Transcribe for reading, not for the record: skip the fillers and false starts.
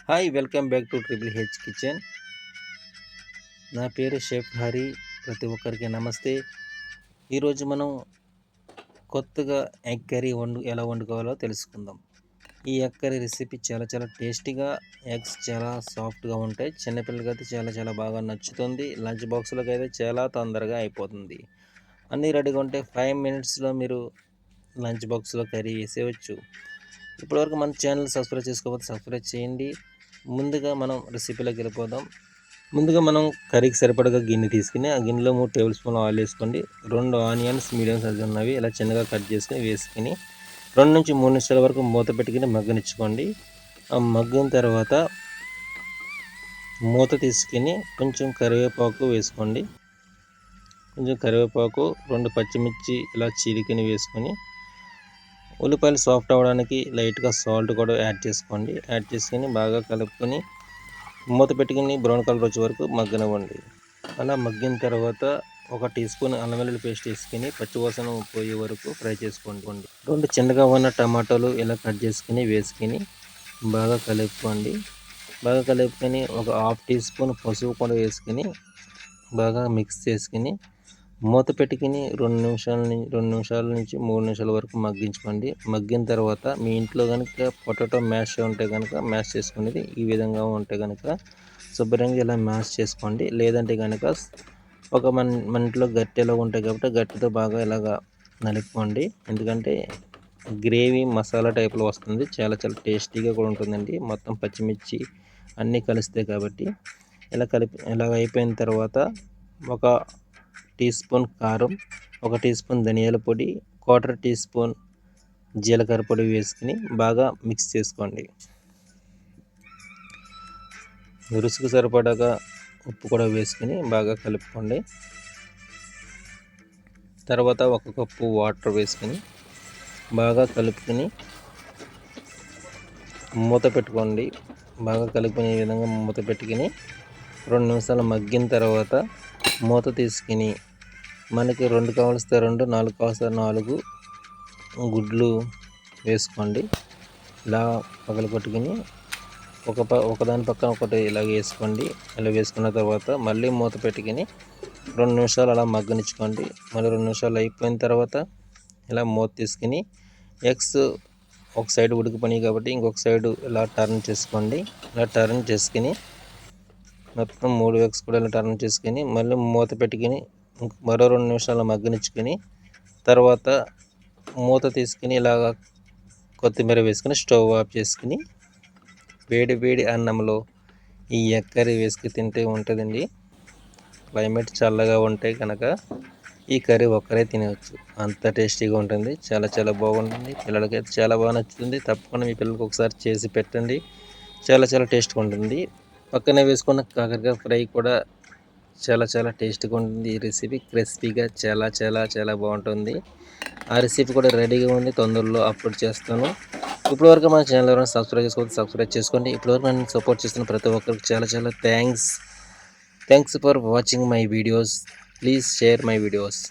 Hi welcome back to triple H kitchen. నా పేరు chef Hari. ప్రతి ఒక్కరికి నమస్తే. ఈరోజు మనం కొత్తగా ఎగ్ కర్రీ ఎలా వండుకోవాలో తెలుసుకుందాం. ఈ ఎగ్ కర్రీ రెసిపీ చాలా టేస్టీగా, ఎగ్స్ చాలా సాఫ్ట్గా ఉంటాయి. చిన్నపిల్లలకి అయితే చాలా బాగా నచ్చుతుంది. లంచ్ బాక్స్లోకి అయితే చాలా తొందరగా అయిపోతుంది. అన్నీ రెడీగా ఉంటే 5 మినిట్స్లో మీరు లంచ్ బాక్స్లో కర్రీ వేసేయచ్చు. ఇప్పటివరకు మన ఛానల్ సబ్స్క్రైబ్ చేసుకోకపోతే సబ్స్క్రైబ్ చేయండి. ముందుగా మనం రెసిపీలోకి వెళ్ళిపోదాం. ముందుగా మనం కర్రీకి సరిపడగా గిన్నె తీసుకుని ఆ గిన్నెలో 3 టేబుల్ స్పూన్ ఆయిల్ వేసుకోండి. 2 ఆనియన్స్ మీడియం సైజు ఉన్నవి ఇలా చిన్నగా కట్ చేసుకుని వేసుకుని 2 నుంచి 3 నిమిషాల వరకు మూత పెట్టుకుని మగ్గనిచ్చుకోండి. ఆ మగ్గిన తర్వాత మూత తీసుకుని కొంచెం కరివేపాకు వేసుకోండి. కొంచెం కరివేపాకు, 2 పచ్చిమిర్చి ఇలా చీలికని వేసుకొని ఉల్లిపాయలు సాఫ్ట్ అవ్వడానికి లైట్గా సాల్ట్ కూడా యాడ్ చేసుకోండి. యాడ్ చేసుకొని బాగా కలుపుకొని మూత పెట్టుకుని బ్రౌన్ కలర్ వచ్చే వరకు మగ్గనివ్వండి. అలా మగ్గిన తర్వాత 1 టీ స్పూన్ అల్లం వెల్లుల్లి పేస్ట్ వేసుకుని పచ్చివాసన పోయే వరకు ఫ్రై చేసుకోండి. 2 చిన్నగా ఉన్న టమాటాలు ఇలా కట్ చేసుకుని వేసుకుని బాగా కలుపుకోండి. బాగా కలుపుకొని 1/2 టీ స్పూన్ పసుపు కూడా వేసుకుని బాగా మిక్స్ చేసుకుని మూత పెట్టుకుని 2 నిమిషాల నుంచి 3 నిమిషాల వరకు మగ్గించుకోండి. మగ్గిన తర్వాత మీ ఇంట్లో కనుక పొటాటో మ్యాష్ ఉంటే కనుక మ్యాష్ చేసుకునేది ఈ విధంగా ఉంటే కనుక శుభ్రంగా ఇలా మ్యాష్ చేసుకోండి. లేదంటే కనుక మన ఇంట్లో గట్టెలో ఉంటాయి కాబట్టి గట్టితో బాగా ఇలాగా నలుపుకోండి. ఎందుకంటే గ్రేవీ మసాలా టైప్లో వస్తుంది. చాలా టేస్టీగా కూడా ఉంటుందండి. మొత్తం పచ్చిమిర్చి అన్నీ కలుస్తాయి కాబట్టి ఇలా అయిపోయిన తర్వాత 1 టీ స్పూన్ కారం, 1 టీ స్పూన్ ధనియాల పొడి, 1/4 టీ స్పూన్ జీలకర్ర పొడి వేసుకుని బాగా మిక్స్ చేసుకోండి. రుచికి సరిపడగా ఉప్పు కూడా వేసుకుని బాగా కలుపుకోండి. తర్వాత 1 కప్పు వాటర్ వేసుకుని బాగా కలుపుకొని మూత పెట్టుకోండి. బాగా కలుపుకునే విధంగా మూత పెట్టుకుని 2 నిమిషాలు మగ్గిన తర్వాత మూత తీసుకుని మనకి 2 కావలిస్తే 2, 4 కావలిస్తే 4 గుడ్లు వేసుకోండి. ఇలా పగలగొట్టుకుని ఒకదాని పక్కన ఒకటి ఇలా వేసుకోండి. ఇలా వేసుకున్న తర్వాత మళ్ళీ మూత పెట్టుకుని 2 నిమిషాలు అలా మగ్గనిచ్చుకోండి. మళ్ళీ 2 నిమిషాలు అయిపోయిన తర్వాత ఇలా మూత తీసుకుని ఎగ్స్ ఒక సైడ్ ఉడికిపోయినాయి కాబట్టి ఇంకొక సైడు ఇలా టర్న్ చేసుకోండి. ఇలా టర్న్ చేసుకుని మొత్తం 3 ఎగ్స్ కూడా ఇలా టర్న్ చేసుకుని మళ్ళీ మూత పెట్టుకుని మరో 2 నిమిషాలు మగ్గనిచ్చుకొని తర్వాత మూత తీసుకుని ఇలాగ కొత్తిమీర వేసుకుని స్టవ్ ఆఫ్ చేసుకుని వేడి అన్నంలో ఈ ఎగ్ కర్రీ వేసుకు తింటే ఉంటుందండి. క్లైమేట్ చల్లగా ఉంటే కనుక ఈ కర్రీ ఒక్కరే తినవచ్చు. అంత టేస్టీగా ఉంటుంది. చాలా బాగుంటుంది. పిల్లలకైతే చాలా బాగా నచ్చుతుంది. తప్పకుండా మీ పిల్లలకి ఒకసారి చేసి పెట్టండి. చాలా టేస్ట్గా ఉంటుంది. పక్కనే వేసుకున్న కాకరకాయ ఫ్రై కూడా చాలా టేస్ట్గా ఉంటుంది. ఈ రెసిపీ క్రిస్పీగా చాలా బాగుంటుంది. ఆ రెసిపీ కూడా రెడీగా ఉంది. తొందరలో అప్లోడ్ చేస్తాను. ఇప్పటివరకు మన ఛానల్ ఎవరైనా సబ్స్క్రైబ్ చేసుకోండి. సబ్స్క్రైబ్ చేసుకోండి. ఇప్పటివరకు నన్ను సపోర్ట్ చేస్తున్న ప్రతి ఒక్కరికి చాలా thanks for watching my videos. Please share my videos.